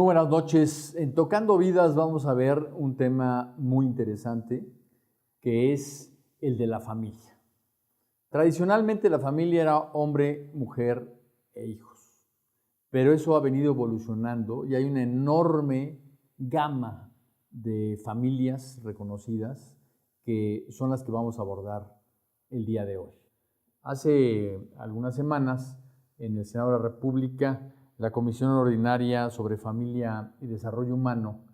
Muy buenas noches. En Tocando Vidas vamos a ver un tema muy interesante que es el de la familia. Tradicionalmente la familia era hombre, mujer e hijos, pero eso ha venido evolucionando y hay una enorme gama de familias reconocidas que son las que vamos a abordar el día de hoy. Hace algunas semanas en el Senado de la República la Comisión Ordinaria sobre Familia y Desarrollo Humano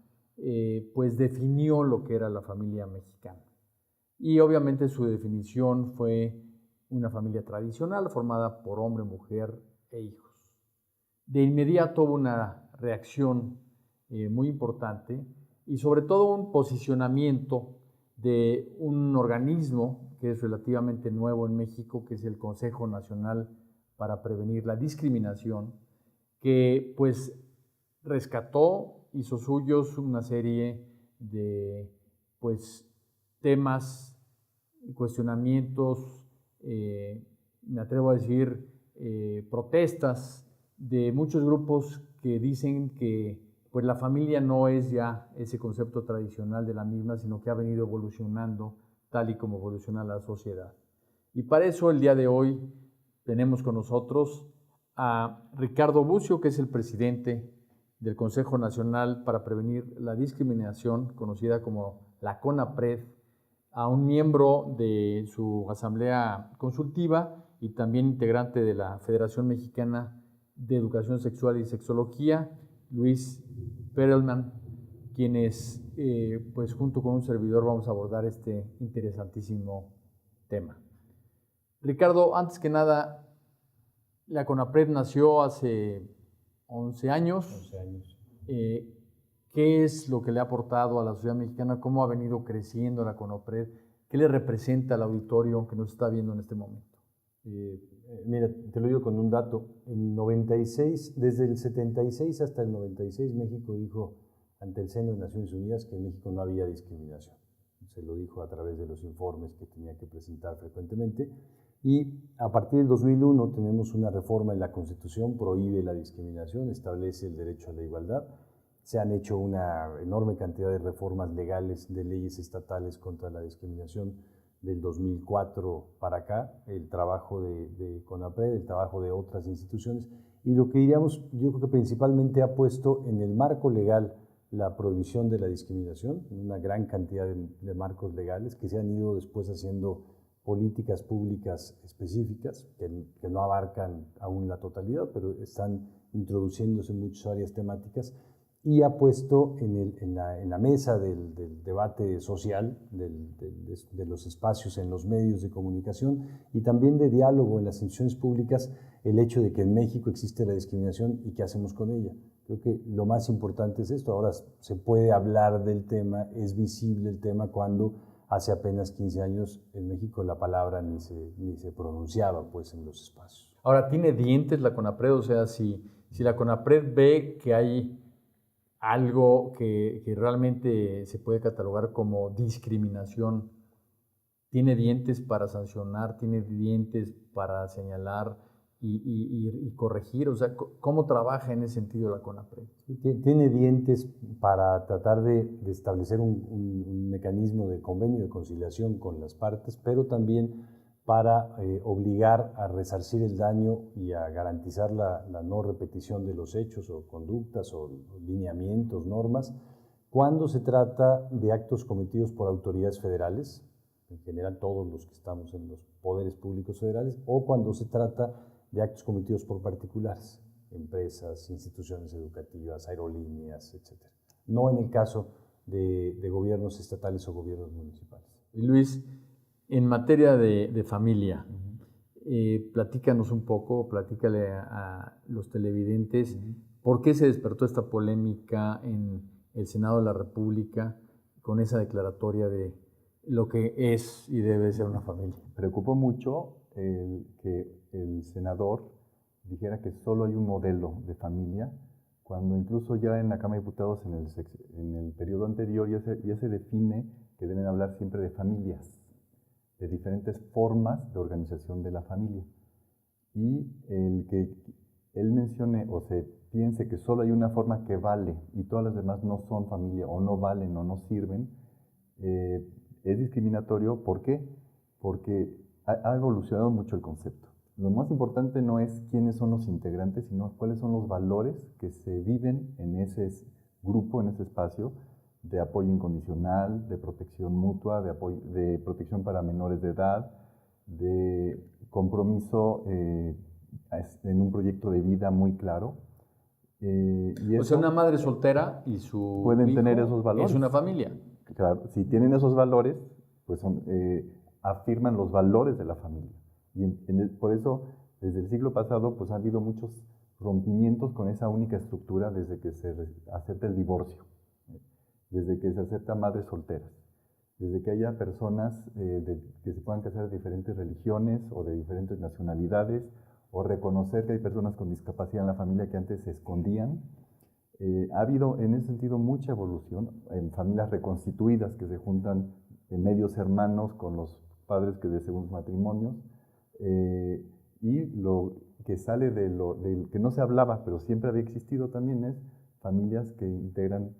pues definió lo que era la familia mexicana. Y obviamente su definición fue una familia tradicional formada por hombre, mujer e hijos. De inmediato hubo una reacción muy importante y sobre todo un posicionamiento de un organismo que es relativamente nuevo en México, que es el Consejo Nacional para Prevenir la Discriminación, que pues rescató, hizo suyos una serie de pues temas, cuestionamientos, me atrevo a decir protestas de muchos grupos que dicen que pues la familia no es ya ese concepto tradicional de la misma, sino que ha venido evolucionando tal y como evoluciona la sociedad. Y para eso el día de hoy tenemos con nosotros a Ricardo Bucio, que es el presidente del Consejo Nacional para Prevenir la Discriminación, conocida como la CONAPRED, a un miembro de su asamblea consultiva y también integrante de la Federación Mexicana de Educación Sexual y Sexología, Luis Perelman, quienes pues junto con un servidor vamos a abordar este interesantísimo tema. Ricardo, antes que nada, la CONAPRED nació hace 11 años. 11 años. ¿Qué es lo que le ha aportado a la sociedad mexicana? ¿Cómo ha venido creciendo la CONAPRED? ¿Qué le representa al auditorio que nos está viendo en este momento? Mira, te lo digo con un dato. En 96, desde el 76 hasta el 96, México dijo ante el seno de Naciones Unidas que en México no había discriminación. Se lo dijo a través de los informes que tenía que presentar frecuentemente. Y a partir del 2001 tenemos una reforma en la Constitución, prohíbe la discriminación, establece el derecho a la igualdad. Se han hecho una enorme cantidad de reformas legales, de leyes estatales contra la discriminación del 2004 para acá, el trabajo de CONAPRED, el trabajo de otras instituciones. Y lo que diríamos, yo creo que principalmente ha puesto en el marco legal la prohibición de la discriminación, una gran cantidad de marcos legales que se han ido después haciendo políticas públicas específicas que no abarcan aún la totalidad, pero están introduciéndose en muchas áreas temáticas y ha puesto en la mesa del debate social, de los espacios en los medios de comunicación y también de diálogo en las instituciones públicas el hecho de que en México existe la discriminación y qué hacemos con ella. Creo que lo más importante es esto. Ahora se puede hablar del tema, es visible el tema cuando hace apenas 15 años en México la palabra ni se pronunciaba pues, en los espacios. Ahora, ¿tiene dientes la CONAPRED? O sea, si la CONAPRED ve que hay algo que realmente se puede catalogar como discriminación, ¿tiene dientes para sancionar? ¿Tiene dientes para señalar y corregir? O sea, ¿cómo trabaja en ese sentido la CONAPRED? Tiene dientes para tratar de establecer un mecanismo de convenio de conciliación con las partes, pero también para obligar a resarcir el daño y a garantizar la no repetición de los hechos o conductas o lineamientos, normas, cuando se trata de actos cometidos por autoridades federales, en general todos los que estamos en los poderes públicos federales, o cuando se trata de actos cometidos por particulares, empresas, instituciones educativas, aerolíneas, etc. No en el caso de gobiernos estatales o gobiernos municipales. Y Luis, en materia de familia, platícanos un poco, platícale a los televidentes, ¿por qué se despertó esta polémica en el Senado de la República con esa declaratoria de lo que es y debe ser una familia? Preocupó mucho que el senador dijera que solo hay un modelo de familia, cuando incluso ya en la Cámara de Diputados en el periodo anterior ya se define que deben hablar siempre de familias, de diferentes formas de organización de la familia. Y el que él mencione o se piense que solo hay una forma que vale y todas las demás no son familia o no valen o no sirven, es discriminatorio. ¿Por qué? Porque ha evolucionado mucho el concepto. Lo más importante no es quiénes son los integrantes, sino cuáles son los valores que se viven en ese grupo, en ese espacio de apoyo incondicional, de protección mutua, de protección para menores de edad, de compromiso en un proyecto de vida muy claro. O sea, una madre soltera y su pueden hijo tener esos valores. es una familia. Claro, si tienen esos valores, pues afirman los valores de la familia. Y por eso, desde el siglo pasado, pues ha habido muchos rompimientos con esa única estructura desde que se acepta el divorcio, desde que se acepta madres solteras, desde que haya personas que se puedan casar de diferentes religiones o de diferentes nacionalidades, o reconocer que hay personas con discapacidad en la familia que antes se escondían. Ha habido en ese sentido mucha evolución en familias reconstituidas que se juntan en medios hermanos con los padres que de segundos matrimonios, y lo que sale del que no se hablaba pero siempre había existido también es familias que integran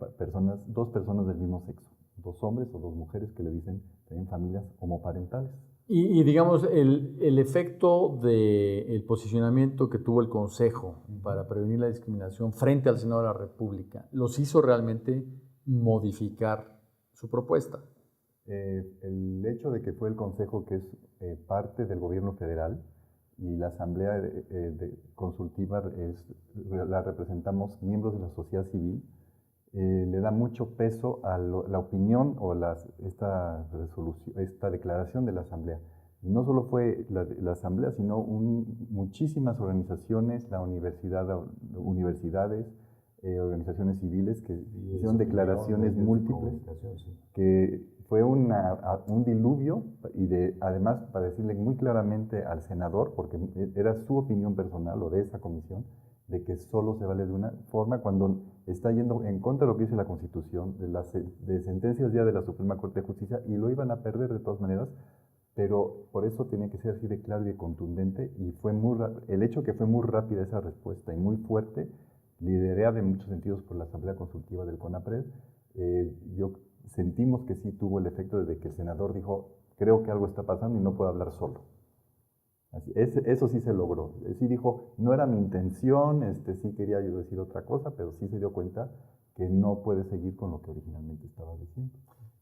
dos personas del mismo sexo, dos hombres o dos mujeres, que le dicen también familias homoparentales. Y digamos, el efecto del posicionamiento que tuvo el Consejo para prevenir la discriminación frente al Senado de la República, ¿los hizo realmente modificar su propuesta? El hecho de que fue el Consejo, que es parte del gobierno federal, y la Asamblea Consultiva la representamos miembros de la sociedad civil, le da mucho peso a la opinión o esta declaración de la Asamblea. Y no solo fue la Asamblea, sino muchísimas organizaciones, universidades, organizaciones civiles que hicieron declaraciones múltiples, que fue un diluvio, y además para decirle muy claramente al senador, porque era su opinión personal o de esa comisión, de que solo se vale de una forma cuando está yendo en contra de lo que dice la Constitución, de sentencias ya de la Suprema Corte de Justicia, y lo iban a perder de todas maneras, pero por eso tenía que ser así de claro y de contundente, y el hecho que fue muy rápida esa respuesta y muy fuerte, liderada en muchos sentidos por la Asamblea Consultiva del CONAPRED, sentimos que sí tuvo el efecto de que el senador dijo, creo que algo está pasando y no puedo hablar solo. Eso sí se logró. Sí dijo, no era mi intención, sí quería yo decir otra cosa, pero sí se dio cuenta que no puede seguir con lo que originalmente estaba diciendo.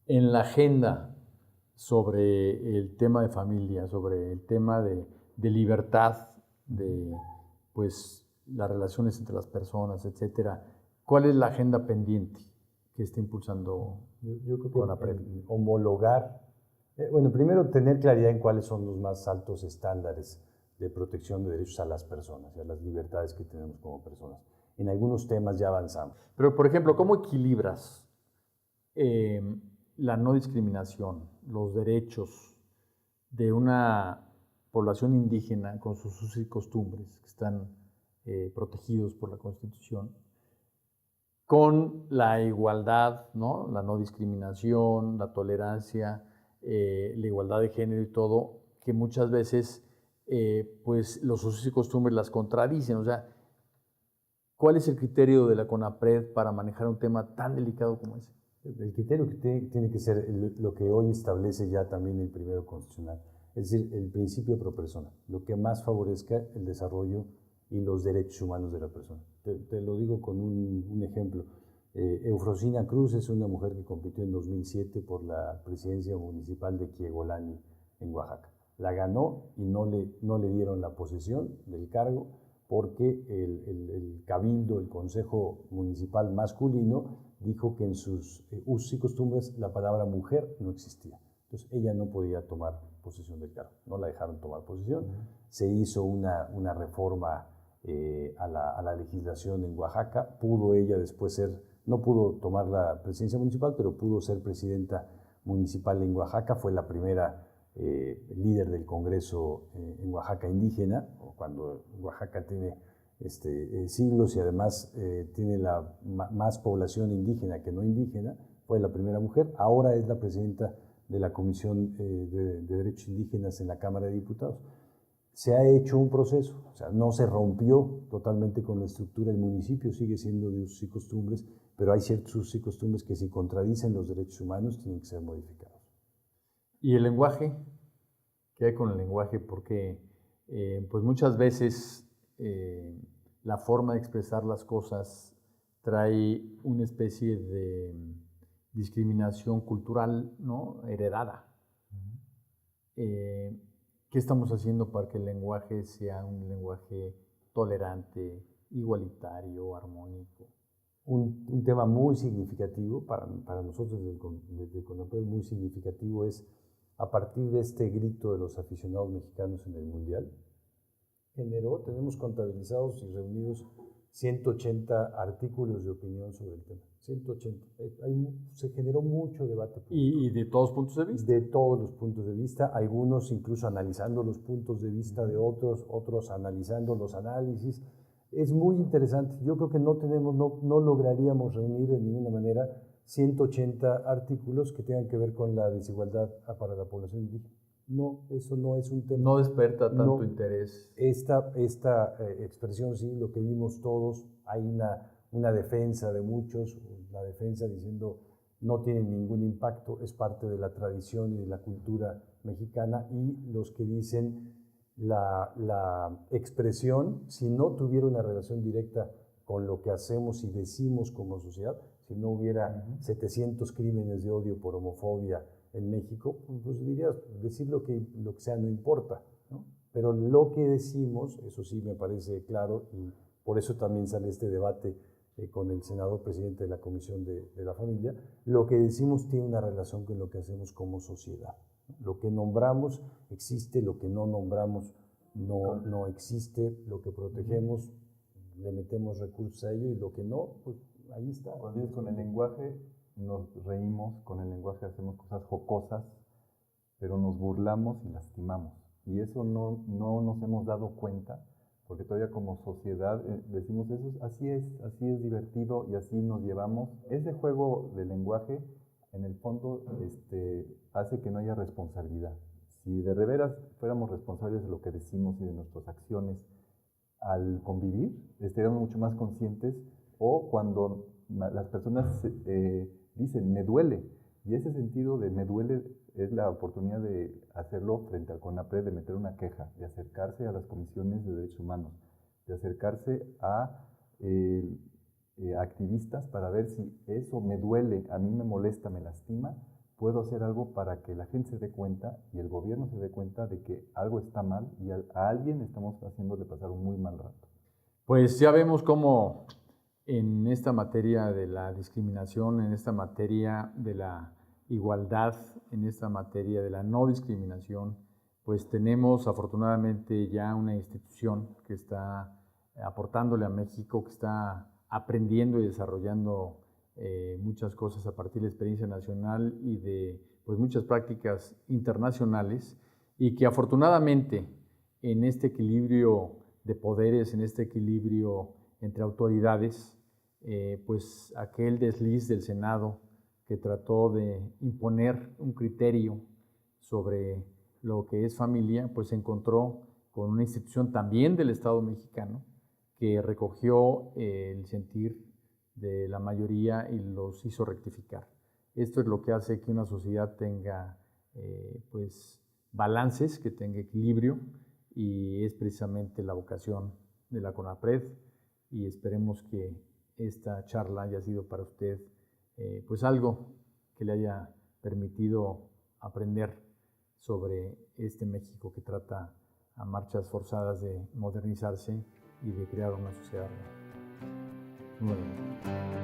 En la agenda sobre el tema de familia, sobre el tema de libertad, de pues las relaciones entre las personas, etcétera, ¿cuál es la agenda pendiente que está impulsando yo creo CONAPRED? Homologar. Bueno, primero tener claridad en cuáles son los más altos estándares de protección de derechos a las personas y a las libertades que tenemos como personas. En algunos temas ya avanzamos. Pero, por ejemplo, ¿cómo equilibras la no discriminación, los derechos de una población indígena con sus usos y costumbres que están protegidos por la Constitución, con la igualdad, ¿no? La no discriminación, la tolerancia, la igualdad de género y todo, que muchas veces pues los usos y costumbres las contradicen? O sea, ¿cuál es el criterio de la CONAPRED para manejar un tema tan delicado como ese? El criterio que tiene que ser lo que hoy establece ya también el primero constitucional, es decir, el principio pro persona, lo que más favorezca el desarrollo y los derechos humanos de la persona. Te lo digo con un ejemplo. Eufrosina Cruz es una mujer que compitió en 2007 por la presidencia municipal de Quiegolani, en Oaxaca. La ganó y no le dieron la posesión del cargo porque el cabildo, el consejo municipal masculino, dijo que en sus usos y costumbres la palabra mujer no existía. Entonces ella no podía tomar posesión del cargo, no la dejaron tomar posesión. Se hizo una reforma a la legislación en Oaxaca. Pudo ella después no pudo tomar la presidencia municipal, pero pudo ser presidenta municipal en Oaxaca. Fue la primera líder del Congreso en Oaxaca indígena, cuando Oaxaca tiene siglos y además tiene más población indígena que no indígena. Fue la primera mujer. Ahora es la presidenta de la Comisión de Derechos Indígenas en la Cámara de Diputados. se ha hecho un proceso, o sea, no se rompió totalmente con la estructura, el municipio sigue siendo de usos y costumbres, pero hay ciertos usos y costumbres que si contradicen los derechos humanos tienen que ser modificados. ¿Y el lenguaje? ¿Qué hay con el lenguaje? Porque pues muchas veces la forma de expresar las cosas trae una especie de discriminación cultural, ¿no?, heredada. ¿Qué estamos haciendo para que el lenguaje sea un lenguaje tolerante, igualitario, armónico? Un tema muy significativo para nosotros desde CONAPRED, muy significativo es, a partir de este grito de los aficionados mexicanos en el Mundial, tenemos contabilizados y reunidos 180 artículos de opinión sobre el tema. 180. Se generó mucho debate público. ¿Y de todos puntos de vista? De todos los puntos de vista, algunos incluso analizando los puntos de vista de otros analizando los análisis. Es muy interesante. Yo creo que no lograríamos reunir de ninguna manera 180 artículos que tengan que ver con la desigualdad para la población indígena. No, eso no es un tema. No desperta tanto interés. Esta expresión, sí, lo que vimos todos, hay una defensa de muchos, la defensa diciendo no tiene ningún impacto, es parte de la tradición y de la cultura mexicana, y los que dicen la expresión, si no tuviera una relación directa con lo que hacemos y decimos como sociedad, si no hubiera 700 crímenes de odio por homofobia en México, pues dirías, decir lo que sea no importa, ¿no? Pero lo que decimos, eso sí me parece claro, y por eso también sale este debate con el senador presidente de la Comisión de la Familia, lo que decimos tiene una relación con lo que hacemos como sociedad. Lo que nombramos existe, lo que no nombramos no existe, lo que protegemos le metemos recursos a ello, y lo que no, pues ahí está. Cuando dices con el lenguaje, nos reímos, con el lenguaje hacemos cosas jocosas, pero nos burlamos y lastimamos. Y eso no nos hemos dado cuenta, porque todavía como sociedad decimos eso, así es divertido y así nos llevamos. Ese juego de lenguaje, en el fondo, hace que no haya responsabilidad. Si de veras fuéramos responsables de lo que decimos y de nuestras acciones al convivir, estaríamos mucho más conscientes, o cuando las personas dicen, me duele, y ese sentido de me duele es la oportunidad de hacerlo frente al CONAPRED, de meter una queja, de acercarse a las comisiones de derechos humanos, de acercarse a activistas para ver si eso me duele, a mí me molesta, me lastima, puedo hacer algo para que la gente se dé cuenta y el gobierno se dé cuenta de que algo está mal y a alguien estamos haciéndole pasar un muy mal rato. Pues ya vemos cómo en esta materia de la discriminación, en esta materia de la igualdad, en esta materia de la no discriminación, pues tenemos afortunadamente ya una institución que está aportándole a México, que está aprendiendo y desarrollando muchas cosas a partir de la experiencia nacional y de pues, muchas prácticas internacionales, y que afortunadamente en este equilibrio de poderes, en este equilibrio entre autoridades, pues aquel desliz del Senado que trató de imponer un criterio sobre lo que es familia, pues se encontró con una institución también del Estado mexicano que recogió el sentir de la mayoría y los hizo rectificar. Esto es lo que hace que una sociedad tenga pues balances, que tenga equilibrio, y es precisamente la vocación de la CONAPRED, y esperemos que esta charla haya sido para usted pues algo que le haya permitido aprender sobre este México que trata a marchas forzadas de modernizarse y de crear una sociedad nueva.